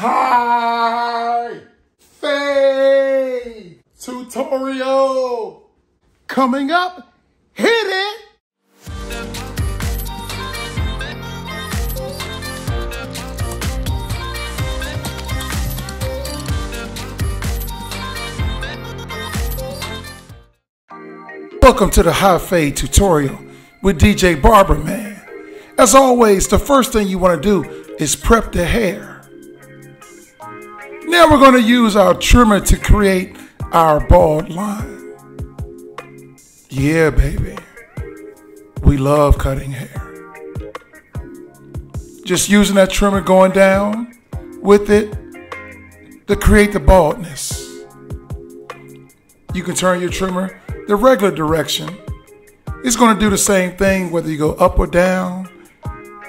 High fade tutorial coming up. Hit it. Welcome to the high fade tutorial with DJ Barber Man. As always, the first thing you want to do is prep the hair. Now we're going to use our trimmer to create our bald line. Yeah, baby. We love cutting hair. Just using that trimmer, going down with it to create the baldness. You can turn your trimmer the regular direction. It's going to do the same thing whether you go up or down.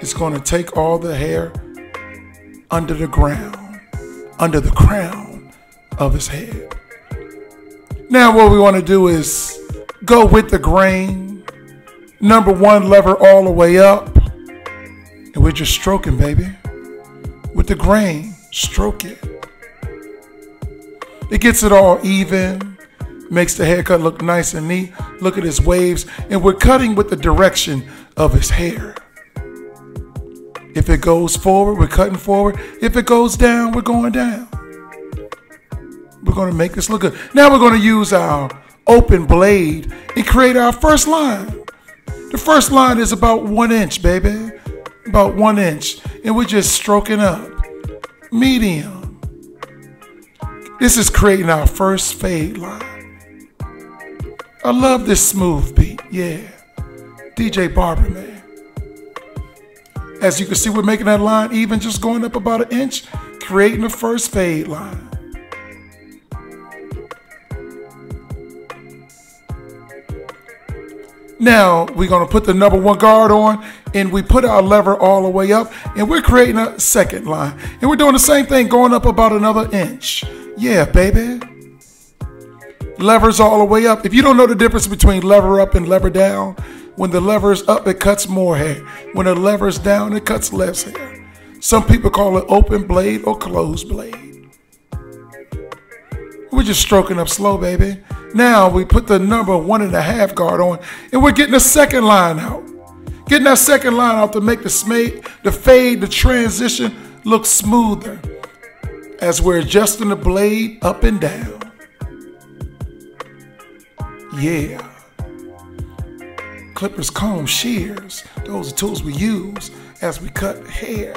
It's going to take all the hair under the ground, under the crown of his head. Now what we want to do is go with the grain, number one lever all the way up, and we're just stroking, baby. With the grain, stroke it. It gets it all even, makes the haircut look nice and neat. Look at his waves, and we're cutting with the direction of his hair. If it goes forward, we're cutting forward. If it goes down, we're going down. We're going to make this look good. Now we're going to use our open blade and create our first line. The first line is about 1 inch, baby. About 1 inch. And we're just stroking up. Medium. This is creating our first fade line. I love this smooth beat. Yeah. DJ Barber Man. As you can see, we're making that line even, just going up about 1 inch, creating the first fade line. Now, we're going to put the number one guard on, and we put our lever all the way up, and we're creating a second line. And we're doing the same thing, going up about another 1 inch. Yeah, baby. Levers all the way up. If you don't know the difference between lever up and lever down, when the lever is up, it cuts more hair. When the lever is down, it cuts less hair. Some people call it open blade or closed blade. We're just stroking up slow, baby. Now we put the number 1.5 guard on, and we're getting the second line out. Getting that second line out to make the fade, the transition look smoother as we're adjusting the blade up and down. Yeah. Clippers, combs, shears. Those are tools we use as we cut hair.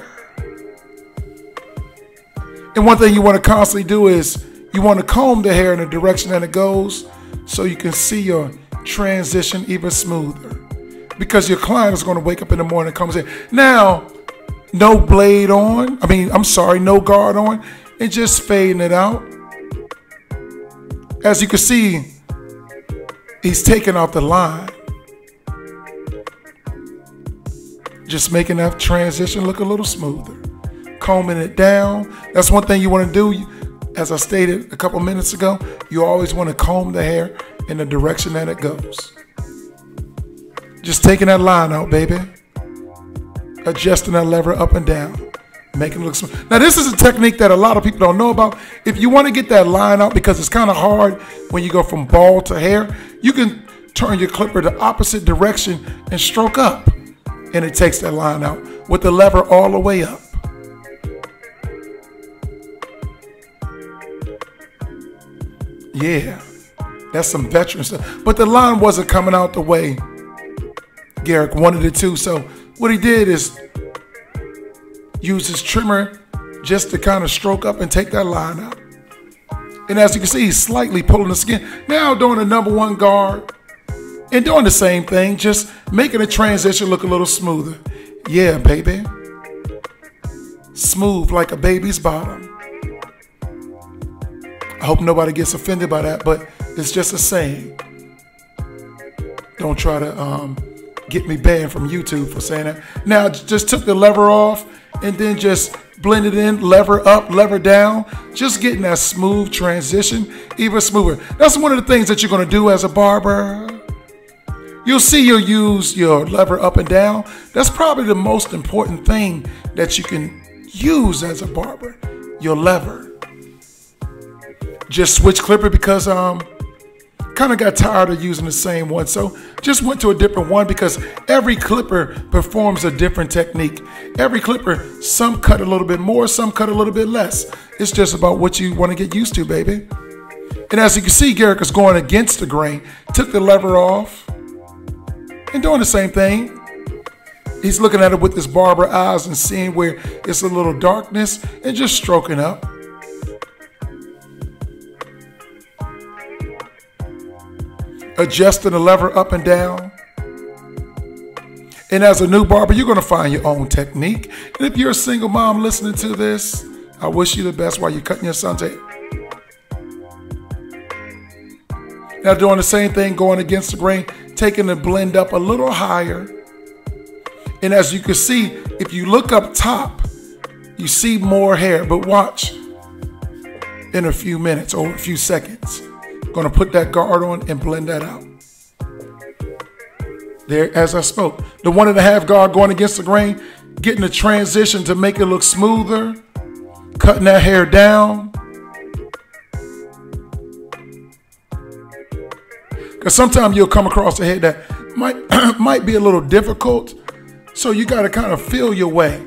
And one thing you want to constantly do is you want to comb the hair in the direction that it goes so you can see your transition even smoother. Because your client is going to wake up in the morning and comes in. Now, no blade on. No guard on. And just fading it out. As you can see, he's taking out the line. Just making that transition look a little smoother. Combing it down. That's one thing you want to do. As I stated a couple minutes ago, you always want to comb the hair in the direction that it goes. Just taking that line out, baby. Adjusting that lever up and down. Making it look smooth. Now, this is a technique that a lot of people don't know about. If you want to get that line out, because it's kind of hard when you go from bald to hair, you can turn your clipper the opposite direction and stroke up. And it takes that line out with the lever all the way up. Yeah, that's some veteran stuff. But the line wasn't coming out the way Garrick wanted it to. So what he did is use his trimmer just to kind of stroke up and take that line out. And as you can see, he's slightly pulling the skin. Now doing the number one guard. And doing the same thing, just making the transition look a little smoother. Yeah, baby. Smooth like a baby's bottom. I hope nobody gets offended by that, but it's just a saying. Don't try to get me banned from YouTube for saying that. Now, just took the lever off and then just blend it in, lever up, lever down. Just getting that smooth transition even smoother. That's one of the things that you're going to do as a barber. You'll see you'll use your lever up and down. That's probably the most important thing that you can use as a barber. your lever. Just switch clipper because kind of got tired of using the same one, so just went to a different one because every clipper performs a different technique. Every clipper, some cut a little bit more, some cut a little bit less. It's just about what you want to get used to, baby. And as you can see, Garrick is going against the grain. Took the lever off and doing the same thing. He's looking at it with his barber eyes and seeing where it's a little darkness and just stroking up. Adjusting the lever up and down. And as a new barber, you're going to find your own technique. And if you're a single mom listening to this, I wish you the best while you're cutting your son's hair. Now doing the same thing, going against the grain, taking the blend up a little higher. And as you can see, if you look up top, you see more hair. But watch, in a few minutes or a few seconds, going to put that guard on and blend that out. There, as I spoke, the 1.5 guard going against the grain, getting the transition to make it look smoother, cutting that hair down. Because sometimes you'll come across a head that might be a little difficult. So you got to kind of feel your way.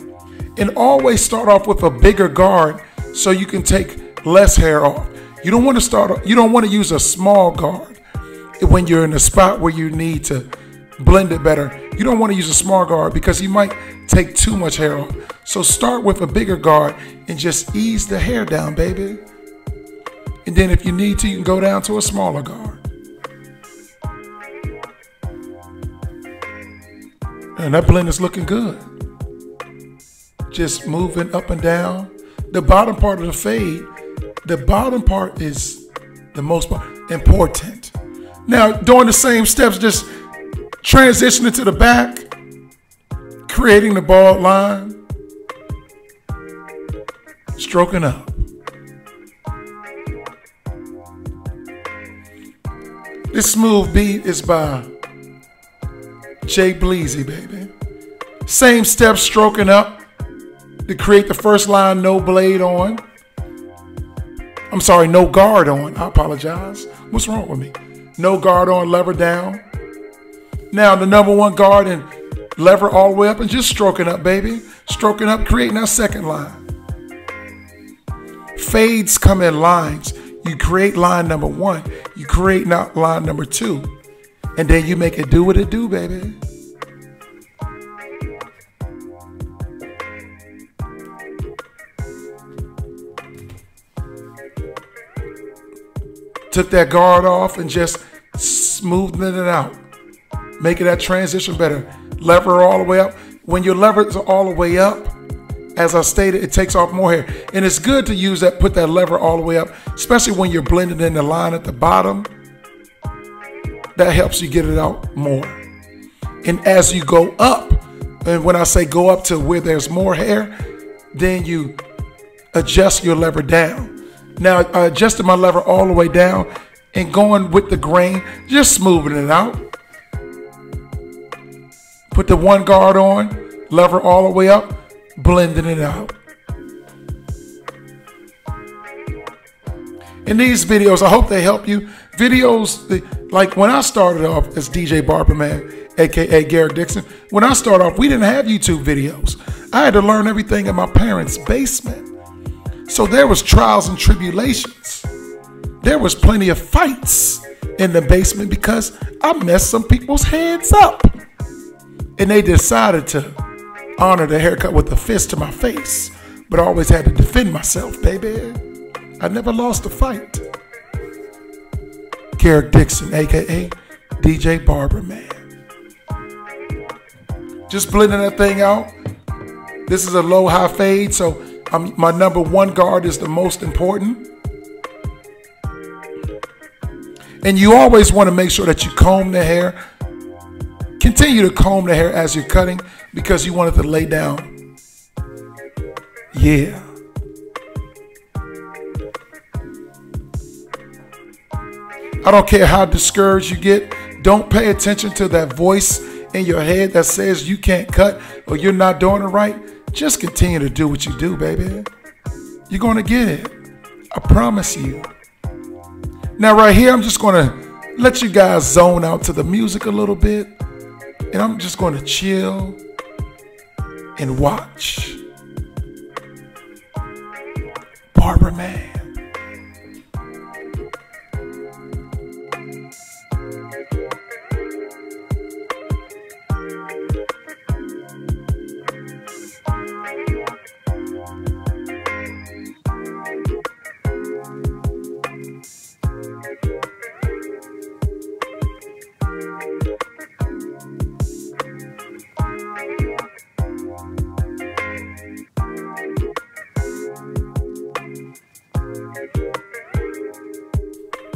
And always start off with a bigger guard so you can take less hair off. You don't want to use a small guard when you're in a spot where you need to blend it better. You don't want to use a small guard because you might take too much hair off. So start with a bigger guard and just ease the hair down, baby. And then if you need to, you can go down to a smaller guard. And that blend is looking good. Just moving up and down. The bottom part of the fade, the bottom part is the most important. Now, doing the same steps, just transitioning to the back, creating the bald line, stroking up. This smooth beat is by Jay Bleezy, baby. Same steps, stroking up to create the first line, no blade on. I'm sorry, no guard on. I apologize. What's wrong with me? No guard on, lever down. Now the number 1 guard and lever all the way up and just stroking up, baby. Stroking up, creating that second line. Fades come in lines. You create line number 1. You create line number 2. And then you make it do what it do, baby. Took that guard off and just smoothing it out. Making that transition better. Lever all the way up. When your levers are all the way up, as I stated, it takes off more hair. And it's good to use that, put that lever all the way up, especially when you're blending in the line at the bottom. That helps you get it out more. And as you go up, and when I say go up to where there's more hair, then you adjust your lever down. Now I adjusted my lever all the way down and going with the grain, just smoothing it out. Put the 1 guard on, lever all the way up, blending it out. In these videos, I hope they help you. Videos, like when I started off as DJ Barberman, aka Garrick Dixon, when I started off, we didn't have YouTube videos. I had to learn everything in my parents' basement. So there was trials and tribulations. There was plenty of fights in the basement because I messed some people's heads up. And they decided to honor the haircut with a fist to my face. But I always had to defend myself, baby. I never lost a fight. Garrick Dixon, aka DJ Barberman. Just blending that thing out. This is a low-high fade, so my number 1 guard is the most important. And you always want to make sure that you comb the hair. Continue to comb the hair as you're cutting because you want it to lay down. Yeah. I don't care how discouraged you get. Don't pay attention to that voice in your head that says you can't cut or you're not doing it right. Just continue to do what you do, baby. You're going to get it. I promise you. Now right here, I'm just going to let you guys zone out to the music a little bit. And I'm just going to chill and watch. Barber Man.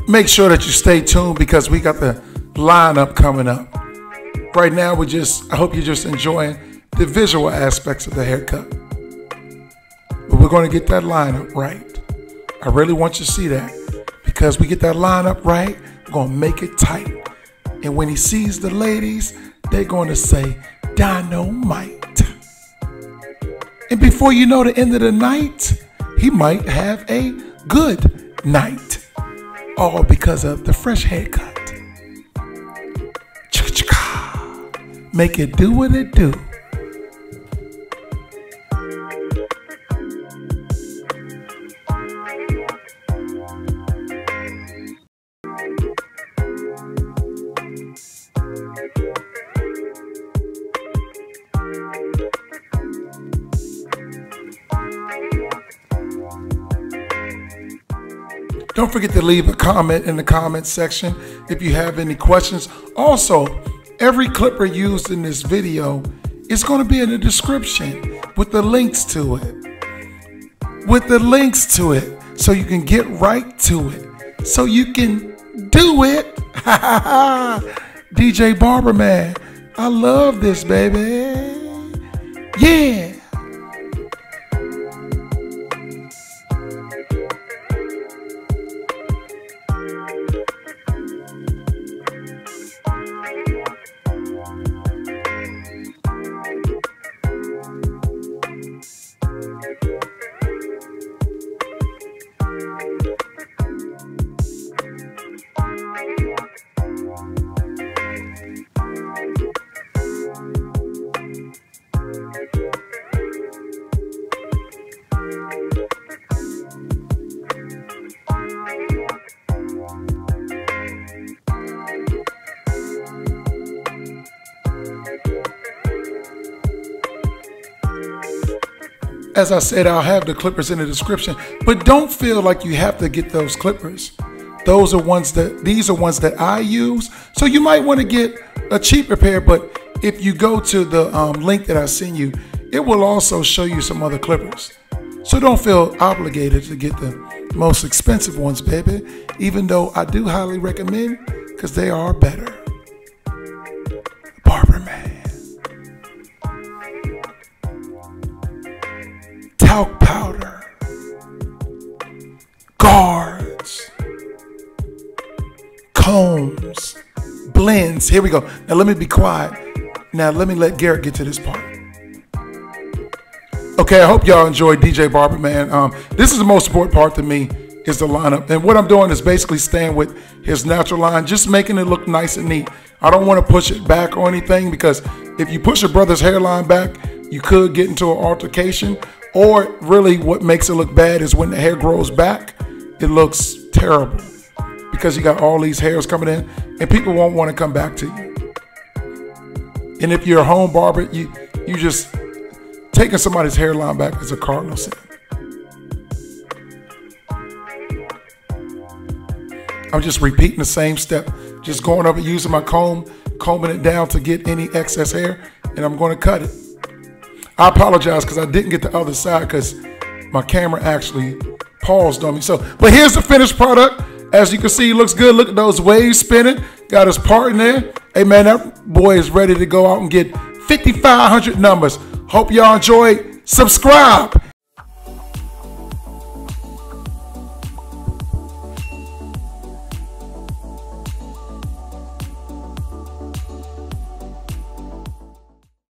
Make sure that you stay tuned because we got the lineup coming up. Right now, I hope you're just enjoying the visual aspects of the haircut. But we're going to get that lineup right. I really want you to see that because we get that lineup right, we're going to make it tight. And when he sees the ladies, they're going to say, dynamite. And before you know the end of the night, he might have a good night. All because of the fresh haircut. Make it do what it do. Don't forget to leave a comment in the comment section if you have any questions. Also, every clipper used in this video is going to be in the description with the links to it. So you can get right to it. So you can do it. DJ Barber Man, I love this, baby. Yeah. As I said, I'll have the clippers in the description, but don't feel like you have to get those clippers. These are ones that I use. So you might want to get a cheaper pair, but if you go to the link that I send you, it will also show you some other clippers. So don't feel obligated to get the most expensive ones, baby, even though I do highly recommend because they are better. Barber Man. Talc powder, guards, combs, blends. Here we go. Now let me be quiet. Now let me let Garrett get to this part. Okay, I hope y'all enjoyed DJ Barber Man. This is the most important part to me is the lineup. And what I'm doing is basically staying with his natural line, just making it look nice and neat. I don't want to push it back or anything because if you push your brother's hairline back, you could get into an altercation. Or really what makes it look bad is when the hair grows back, it looks terrible because you got all these hairs coming in and people won't want to come back to you. And if you're a home barber, you just taking somebody's hairline back is a cardinal sin. I'm just repeating the same step, just going up and using my comb, combing it down to get any excess hair, and I'm going to cut it. I apologize because I didn't get the other side because my camera actually paused on me. But here's the finished product. As you can see, it looks good. Look at those waves spinning. Got his part in there. Hey man, that boy is ready to go out and get 5,500 numbers. Hope y'all enjoyed. Subscribe.